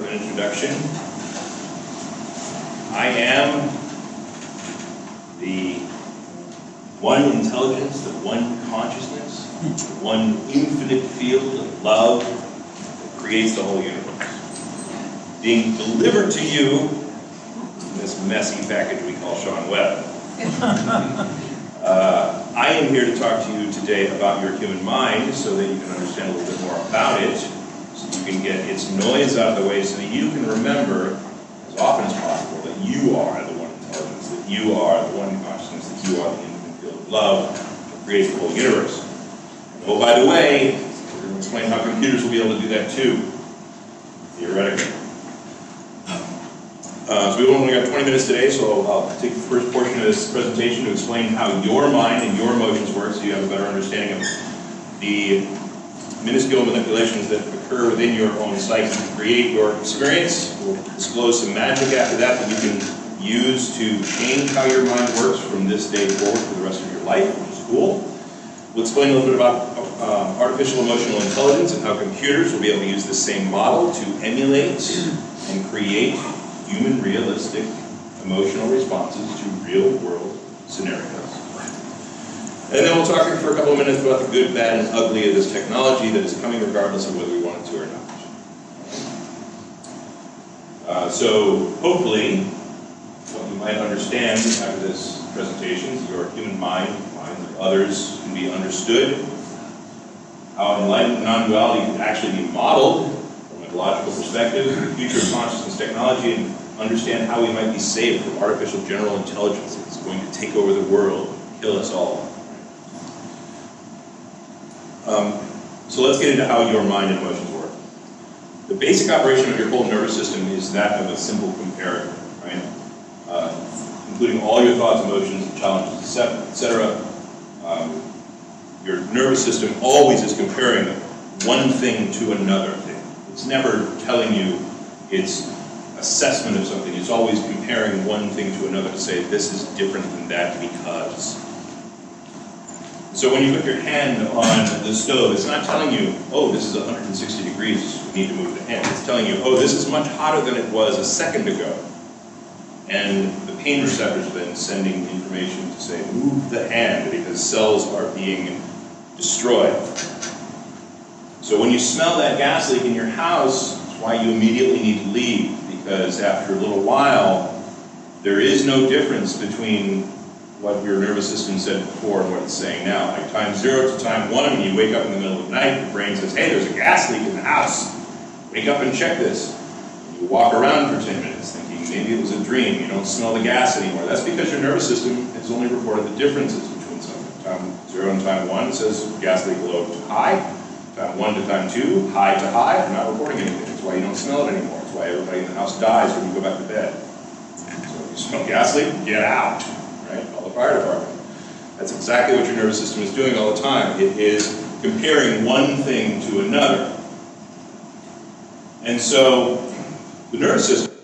an introduction. I am the one intelligence, the one consciousness, the one infinite field of love that creates the whole universe, being delivered to you in this messy package we call Sean Webb. I am here to talk to you today about your human mind so that you can understand a little bit more about it, so you can get its noise out of the way so that you can remember as often as possible that you are the one intelligence, that you are the one consciousness, that you are the infinite field of love that creates the whole universe. And oh, by the way, we're going to explain how computers will be able to do that too, theoretically. So we've only got 20 minutes today, so I'll take the first portion of this presentation to explain how your mind and your emotions work so you have a better understanding of the minuscule manipulations that occur within your own psyche to create your experience. We'll disclose some magic after that that you can use to change how your mind works from this day forward for the rest of your life, which is cool. We'll explain a little bit about artificial emotional intelligence and how computers will be able to use the same model to emulate and create human realistic emotional responses to real world scenarios. And then we'll talk for a couple of minutes about the good, bad, and ugly of this technology that is coming regardless of whether we want it to or not. So hopefully what you might understand after this presentation is your human mind, minds of others, can be understood, how enlightenment non-duality can actually be modeled from a logical perspective, the future of consciousness technology, and understand how we might be saved from artificial general intelligence that's going to take over the world, kill us all. So let's get into how your mind and emotions work. The basic operation of your whole nervous system is that of a simple comparator, right? Including all your thoughts, emotions, challenges, etc. Your nervous system always is comparing one thing to another thing. It's never telling you its assessment of something. It's always comparing one thing to another to say this is different than that because. So when you put your hand on the stove, it's not telling you, oh, this is 160 degrees, we need to move the hand. It's telling you, oh, this is much hotter than it was a second ago. And the pain receptors have been sending information to say, move the hand because cells are being destroyed. So when you smell that gas leak in your house, it's why you immediately need to leave. Because after a little while, there is no difference between what your nervous system said before and what it's saying now. Like time 0 to time 1, when you wake up in the middle of the night, your brain says, hey, there's a gas leak in the house. Wake up and check this. You walk around for 10 minutes thinking maybe it was a dream. You don't smell the gas anymore. That's because your nervous system has only reported the differences between something. Time 0 and time 1 says gas leak low to high. Time 1 to time 2, high to high. They're not reporting anything. That's why you don't smell it anymore. That's why everybody in the house dies when you go back to bed. So if you smell gas leak, get out. Right? Call the fire department. That's exactly what your nervous system is doing all the time. It is comparing one thing to another. And so the nervous system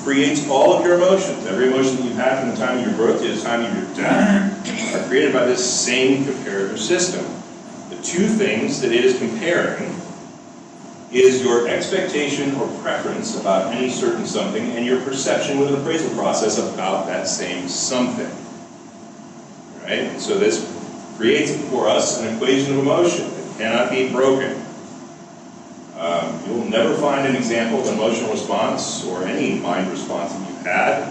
creates all of your emotions. Every emotion that you've had from the time of your birth to the time of your death are created by this same comparative system. The two things that it is comparing is your expectation or preference about any certain something and your perception with an appraisal process about that same something. Right? So this creates for us an equation of emotion that cannot be broken. You'll never find an example of an emotional response or any mind response that you've had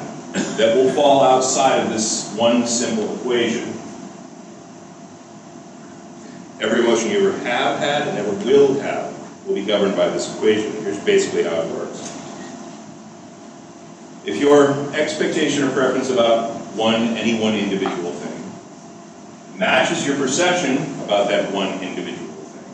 that will fall outside of this one simple equation. Every emotion you ever have had and ever will have will be governed by this equation. Here's basically how it works. If your expectation or preference about any one individual thing matches your perception about that one individual thing,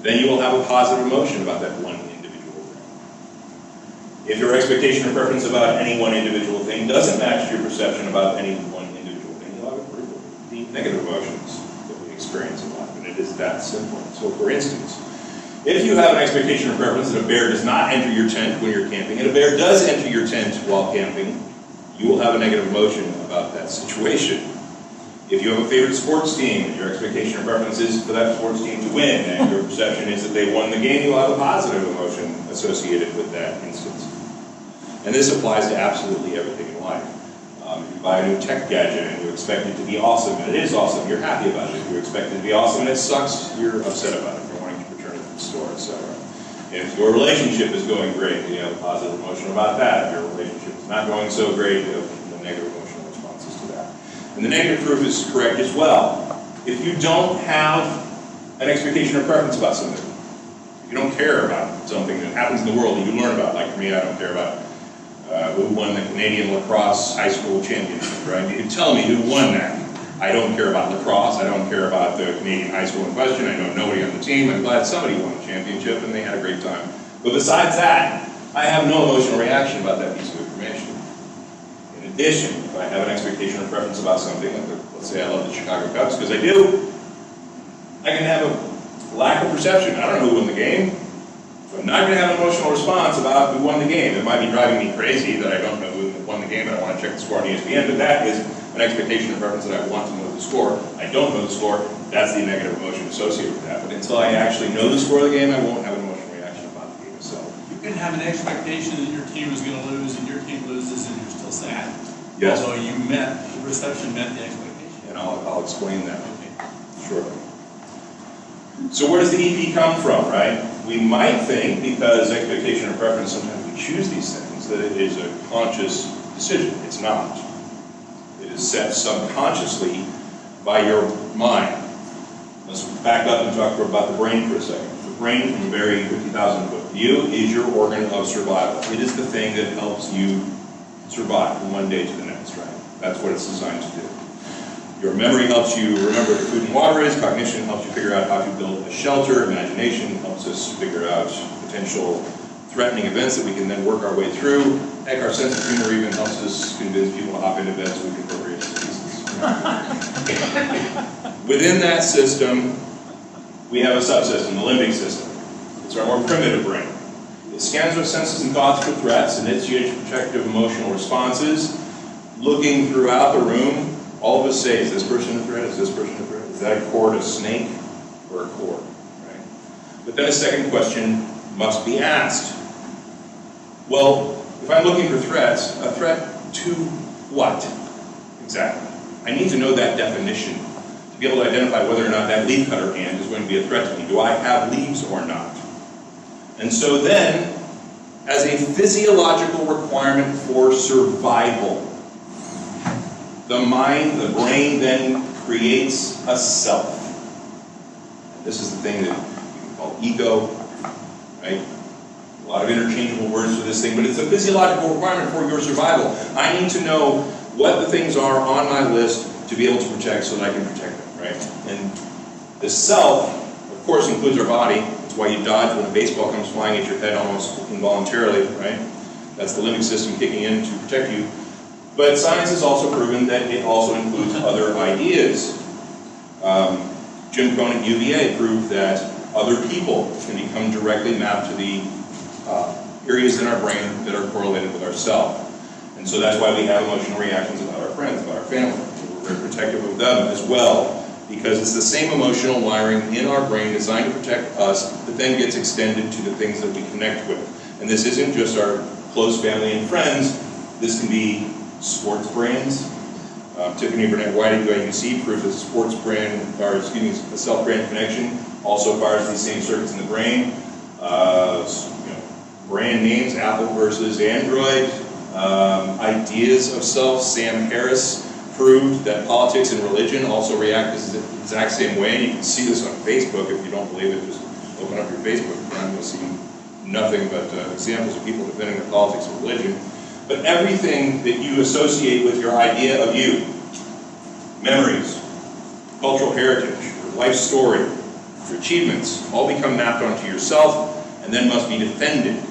then you will have a positive emotion about that one individual thing. If your expectation or preference about any one individual thing doesn't match your perception about any one individual thing, you'll have pretty deep negative emotions that we experience in life, and it is that simple. So for instance, if you have an expectation or preference that a bear does not enter your tent when you're camping, and a bear does enter your tent while camping, you will have a negative emotion about that situation. If you have a favorite sports team and your expectation or preference is for that sports team to win and your perception is that they won the game, you'll have a positive emotion associated with that instance. And this applies to absolutely everything in life. If you buy a new tech gadget and you expect it to be awesome, and it is awesome, you're happy about it. If you expect it to be awesome and it sucks, you're upset about it. You're wanting to return it to the store, etc. If your relationship is going great, you have a positive emotion about that. If your relationship is not going so great, you have negative emotional responses to that. And the negative proof is correct as well. If you don't have an expectation or preference about something, if you don't care about something that happens in the world that you learn about, like for me, I don't care about who won the Canadian lacrosse high school championship, right? You can tell me who won that. I don't care about lacrosse. I don't care about the Canadian high school in question. I know nobody on the team. I'm glad somebody won the championship and they had a great time. But besides that, I have no emotional reaction about that piece of information. In addition, if I have an expectation or preference about something, like let's say I love the Chicago Cubs, because I do, I can have a lack of perception. I don't know who won the game. So I'm not going to have an emotional response about who won the game. It might be driving me crazy that I don't know who won the game and I want to check the score on ESPN, but that is an expectation or preference that I want to know the score. I don't know the score, that's the negative emotion associated with that. But until I actually know the score of the game, I won't have an emotional reaction about the game itself. You can have an expectation that your team is going to lose and your team loses and you're still sad. Yes. Although the reception met the expectation. And I'll explain that shortly. So where does the EP come from, right? We might think, because expectation or preference, sometimes we choose these things, that it is a conscious decision. It's not. It is set subconsciously by your mind. Let's back up and talk about the brain for a second. The brain, from a very 50,000 foot view, is your organ of survival. It is the thing that helps you survive from one day to the next, right? That's what it's designed to do. Your memory helps you remember what food and water is. Cognition helps you figure out how to build a shelter. Imagination helps us figure out potential threatening events that we can then work our way through. Heck, our sense of humor even helps us convince people to hop into bed so we can appropriate to pieces. Within that system, we have a subsystem, the limbic system. It's our more primitive brain. It scans our senses and thoughts for threats and initiates protective emotional responses. Looking throughout the room, all of us say, is this person a threat? Is this person a threat? Is that a cord, a snake, or a cord? Right? But then a second question must be asked. Well, if I'm looking for threats, a threat to what exactly? I need to know that definition to be able to identify whether or not that leaf cutter ant is going to be a threat to me. Do I have leaves or not? And so then, as a physiological requirement for survival, the mind, the brain then creates a self. This is the thing that you can call ego, right? A lot of interchangeable words for this thing, but it's a physiological requirement for your survival. I need to know what the things are on my list to be able to protect so that I can protect them, right? And the self, of course, includes our body. That's why you dodge when a baseball comes flying at your head almost involuntarily, right? That's the limbic system kicking in to protect you. But science has also proven that it also includes other ideas. Jim Cohn at UVA proved that other people can become directly mapped to the areas in our brain that are correlated with ourselves. And so that's why we have emotional reactions about our friends, about our family. We're very protective of them as well, because it's the same emotional wiring in our brain designed to protect us that then gets extended to the things that we connect with. And this isn't just our close family and friends. This can be sports brands. Tiffany Burnett White at UIUC proved that the sports brand, or excuse me, the self-brand connection also fires these same circuits in the brain. Brand names, Apple versus Android. Ideas of self, Sam Harris proved that politics and religion also react the exact same way. And you can see this on Facebook. If you don't believe it, just open up your Facebook account. You'll see nothing but examples of people defending the politics and religion. But everything that you associate with your idea of you, memories, cultural heritage, your life story, your achievements, all become mapped onto yourself and then must be defended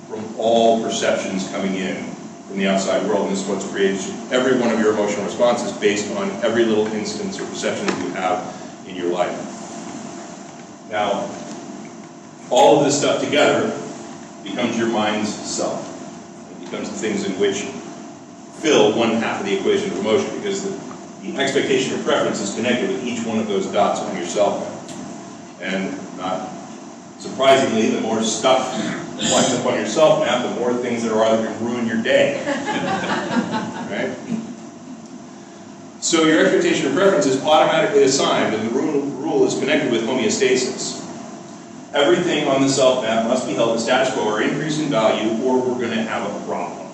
from all perceptions coming in from the outside world. And this is what creates every one of your emotional responses based on every little instance or perception that you have in your life. Now, all of this stuff together becomes your mind's self. It becomes the things in which fill one half of the equation of emotion, because the The expectation or preference is connected with each one of those dots on your cell phone. And not surprisingly, the more stuff flags up on your cell map, the more things that are either going to ruin your day. Right? So your expectation or preference is automatically assigned, and the rule is connected with homeostasis. Everything on the self map must be held at status quo or increase in value, or we're going to have a problem.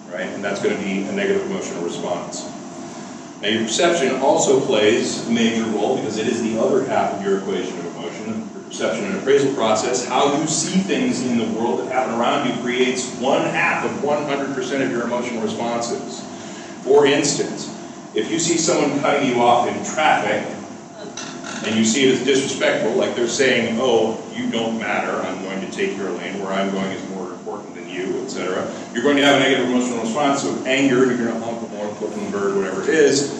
Right? And that's going to be a negative emotional response. Now your perception also plays a major role because it is the other half of your equation of emotion. Your perception and appraisal process, how you see things in the world that happen around you, creates 1/2 of 100% of your emotional responses. For instance, if you see someone cutting you off in traffic, and you see it as disrespectful, like they're saying, oh, you don't matter, I'm going to take your lane, where I'm going is more important than you, etc. You're going to have a negative emotional response of anger, and you're going to honk the horn, flip the bird, whatever it is,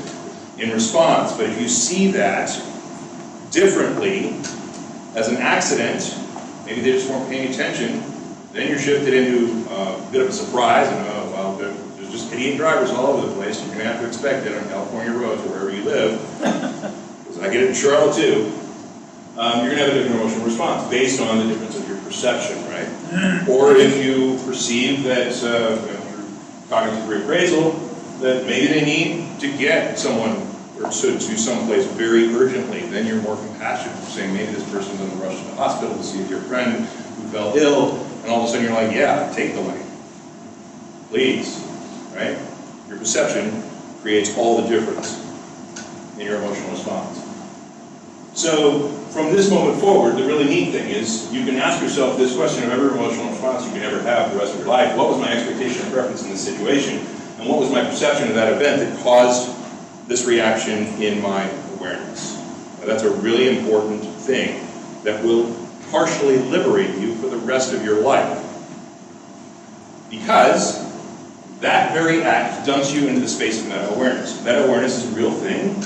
in response. But if you see that differently, as an accident, maybe they just weren't paying attention, then you're shifted into a bit of a surprise, and oh, well, there's just idiot drivers all over the place. You're going to have to expect it on California roads or wherever you live. Because I get it in Charlotte too. You're going to have a different emotional response based on the difference of your perception, right? Or if you perceive that through cognitive reappraisal, that maybe they need to get someone or to someplace very urgently, then you're more compassionate. You're saying maybe this person's on the rush to the hospital to see your friend who fell ill, and all of a sudden you're like, yeah, take the lane. Please, right? Your perception creates all the difference in your emotional response. So from this moment forward, the really neat thing is you can ask yourself this question of every emotional response you can ever have for the rest of your life. What was my expectation and preference in this situation? And what was my perception of that event that caused this reaction in my awareness? Now, that's a really important thing that will partially liberate you for the rest of your life. Because that very act dumps you into the space of meta-awareness. Meta-awareness is a real thing.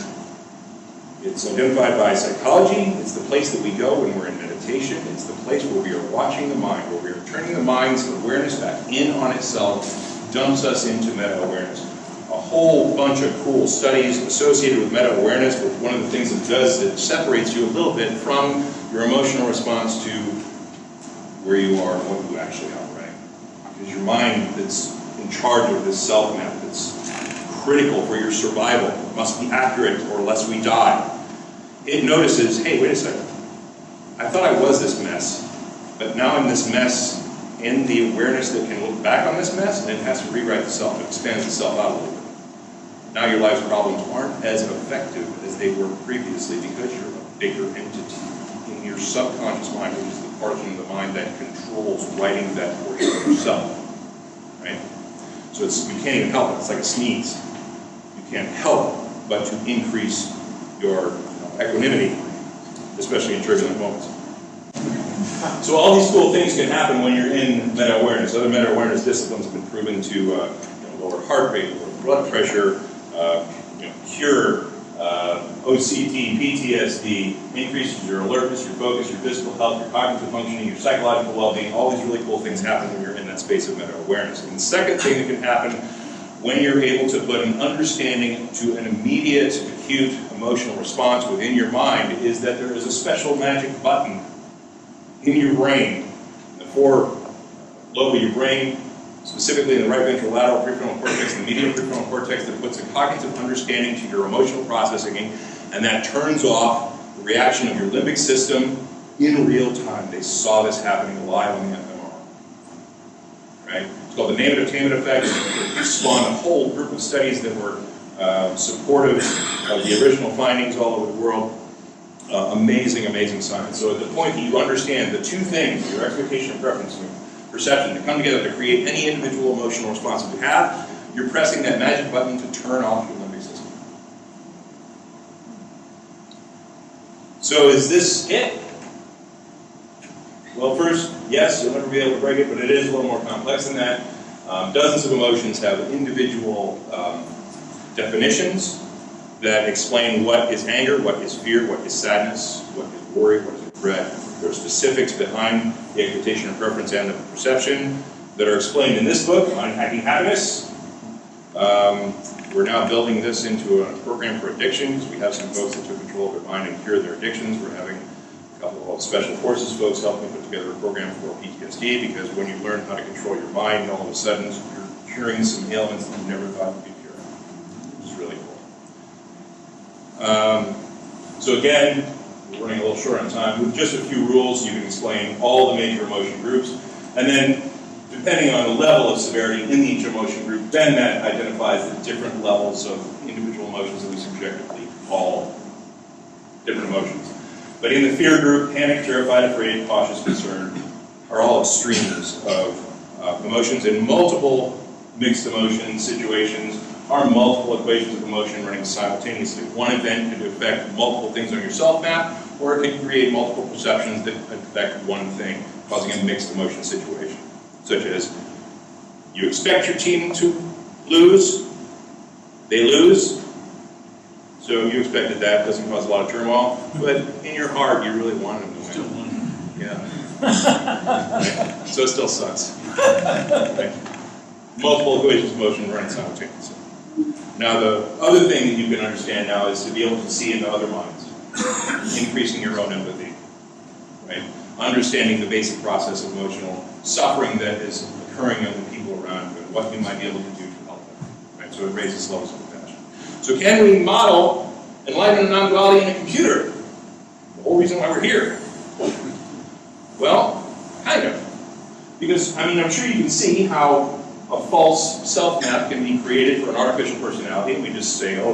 It's identified by psychology. It's the place that we go when we're in meditation. It's the place where we are watching the mind, where we are turning the mind's awareness back in on itself, dumps us into meta-awareness. A whole bunch of cool studies associated with meta-awareness, but one of the things it does is it separates you a little bit from your emotional response to where you are and what you actually are, right? Because your mind that's in charge of this self-map that's critical for your survival, must be accurate or else we die. It notices, hey, wait a second. I thought I was this mess, but now I'm this mess in the awareness that can look back on this mess, and it has to rewrite itself. It expands itself out a little bit. Now your life's problems aren't as effective as they were previously because you're a bigger entity in your subconscious mind, which is the portion of the mind that controls writing that portion of yourself, right? So you can't even help it. It's like a sneeze. You can't help but to increase your equanimity, especially in turbulent moments. So all these cool things can happen when you're in meta-awareness. Other meta-awareness disciplines have been proven to lower heart rate, lower blood pressure, cure OCD, PTSD, increases your alertness, your focus, your physical health, your cognitive functioning, your psychological well-being. All these really cool things happen when you're in that space of meta-awareness. And the second thing that can happen when you're able to put an understanding to an immediate, acute emotional response within your mind is that there is a special magic button in your brain, the four lobe of your brain, specifically in the right ventrolateral prefrontal cortex and the medial prefrontal cortex, that puts a cognitive understanding to your emotional processing, and that turns off the reaction of your limbic system in real time. They saw this happening live on the fMRI. Right? It's called the name it, obtain it effect. It spawned a whole group of studies that were supportive of the original findings all over the world. Amazing, amazing science. So at the point that you understand the two things, your expectation and preference and perception, to come together to create any individual emotional response that you have, you're pressing that magic button to turn off your limbic system. So is this it? Well, first, yes, you'll never be able to break it, but it is a little more complex than that. Dozens of emotions have individual definitions that explain what is anger, what is fear, what is sadness, what is worry, what is regret. There are specifics behind the expectation and preference and the perception that are explained in this book, Unhacking Happiness. We're now building this into a program for addiction, because we have some folks that took control of their mind and cured their addictions. We're having a couple of special forces folks helping put together a program for PTSD, because when you learn how to control your mind, all of a sudden you're curing some ailments that you never thought you could cure. Which is really cool. So again, we're running a little short on time. With just a few rules, you can explain all the major emotion groups, and then depending on the level of severity in each emotion group, then that identifies the different levels of individual emotions that we subjectively call different emotions. But in the fear group, panic, terrified, afraid, cautious, concerned are all extremes of emotions, and multiple mixed emotion situations are multiple equations of emotion running simultaneously. One event can affect multiple things on your self map, or it can create multiple perceptions that affect one thing, causing a mixed emotion situation. Such as, you expect your team to lose, they lose, so you expected that, doesn't cause a lot of turmoil, but in your heart you really wanted them to win. Still one. Yeah. Right. So it still sucks. Right. Multiple equations of motion running simultaneously. Now the other thing that you can understand now is to be able to see into other minds, increasing your own empathy, right? Understanding the basic process of emotional suffering that is occurring in the people around you and what you might be able to do to help them, right? So it raises levels of compassion. So can we model enlightenment and non-duality in a computer? The whole reason why we're here. Well, kind of. Because, I mean, I'm sure you can see how a false self-map can be created for an artificial personality. We just say, oh,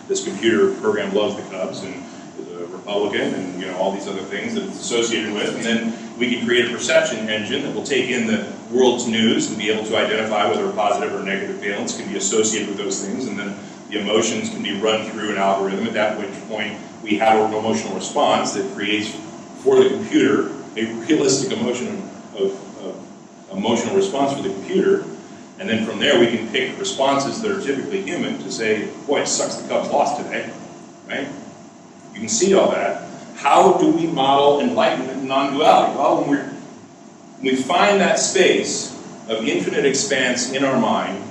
this computer program loves the Cubs and is a Republican and, you know, all these other things that it's associated with. And then we can create a perception engine that will take in the world's news and be able to identify whether a positive or negative valence can be associated with those things. And then the emotions can be run through an algorithm, at which point we have an emotional response that creates for the computer a realistic emotional response for the computer, and then from there we can pick responses that are typically human to say, boy, it sucks the Cubs lost today, right? You can see all that. How do we model enlightenment and non-duality? Well, when we find that space of infinite expanse in our mind,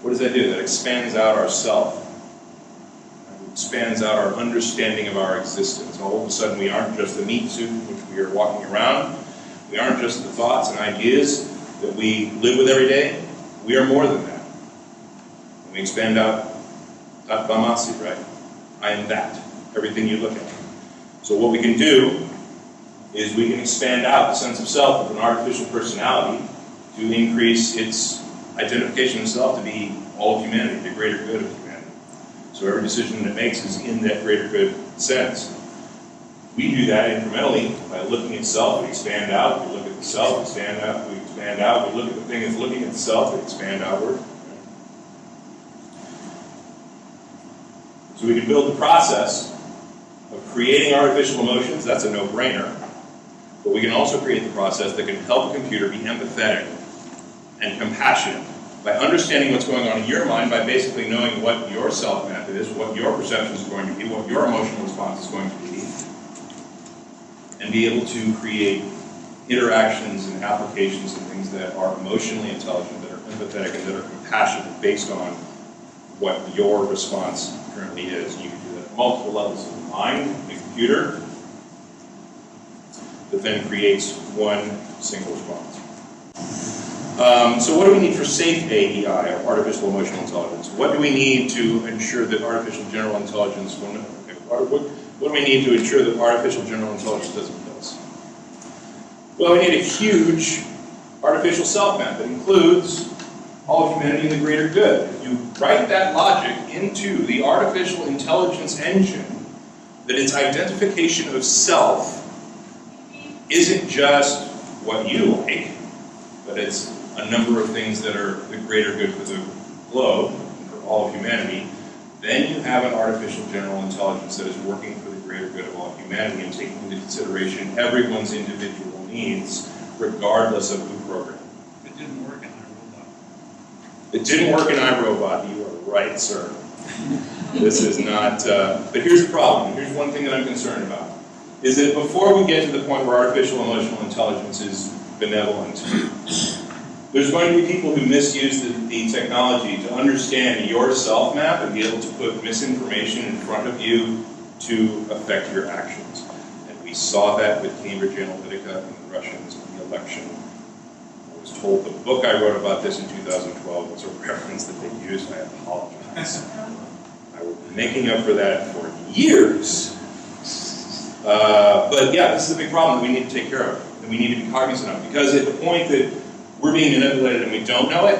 what does that do? That expands out our self. It expands out our understanding of our existence. All of a sudden we aren't just the meat suit in which we are walking around. We aren't just the thoughts and ideas that we live with every day. We are more than that. When we expand out, Tattvamasi, right? I am that. Everything you look at. So what we can do is we can expand out the sense of self with an artificial personality to increase its identification of self to be all of humanity, the greater good of humanity. So every decision that it makes is in that greater good sense. We do that incrementally by looking at self, we expand out, we look at the self, expand out, we expand out, we look at the thing that's looking at the self, we expand outward. So we can build the process of creating artificial emotions, that's a no-brainer, but we can also create the process that can help a computer be empathetic and compassionate by understanding what's going on in your mind, by basically knowing what your self-map is, what your perception is going to be, what your emotional response is going to be, and be able to create interactions and applications and things that are emotionally intelligent, that are empathetic, and that are compassionate based on what your response currently is. You can do that at multiple levels of the mind, the computer, that then creates one single response. So what do we need for Safe AEI, or artificial emotional intelligence? What do we need to ensure that artificial general intelligence will not, what do we need to ensure that artificial general intelligence doesn't kill us? Well, we need a huge artificial self-map that includes all of humanity and the greater good. If you write that logic into the artificial intelligence engine, that its identification of self isn't just what you like, but it's a number of things that are the greater good for the globe and for all of humanity, then you have an artificial general intelligence that is working for the greater good of all humanity and taking into consideration everyone's individual needs, regardless of who programmed. It didn't work in iRobot. It didn't work in iRobot. You are right, sir. This is not, but here's the problem. Here's one thing that I'm concerned about, is that before we get to the point where artificial emotional intelligence is benevolent, There's going to be people who misuse the technology to understand your self map and be able to put misinformation in front of you to affect your actions. And we saw that with Cambridge Analytica and the Russians in the election. I was told the book I wrote about this in 2012 was a reference that they used. I apologize. I will be making up for that for years. But yeah, this is a big problem that we need to take care of, and we need to be cognizant of, because at the point that we're being manipulated and we don't know it,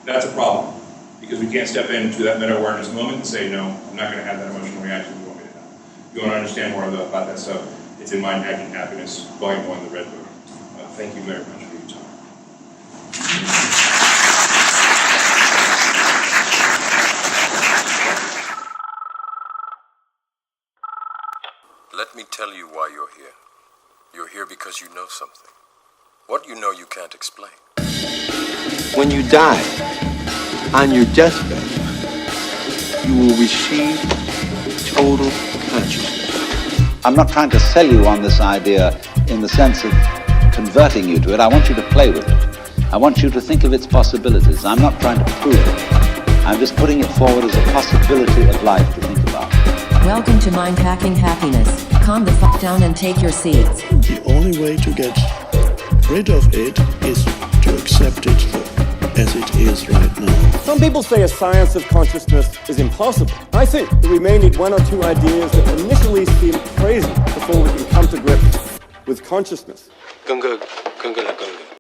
that's a problem. Because we can't step into that meta-awareness moment and say, no, I'm not going to have that emotional reaction you want me to have. If you want to understand more about that stuff, it's in Mind Hacking Happiness, Volume 1, the Red Book. Thank you very much for your time. Let me tell you why you're here. You're here because you know something. What you know you can't explain. When you die, on your deathbed, you will receive total consciousness. I'm not trying to sell you on this idea in the sense of converting you to it. I want you to play with it. I want you to think of its possibilities. I'm not trying to prove it. I'm just putting it forward as a possibility of life to think about. Welcome to Mind Hacking Happiness. Calm the fuck down and take your seats. The only way to get rid of it is to accept it as it is right now. Some people say a science of consciousness is impossible. I think that we may need one or two ideas that initially seem crazy before we can come to grips with consciousness. Gunga, gunga, gunga.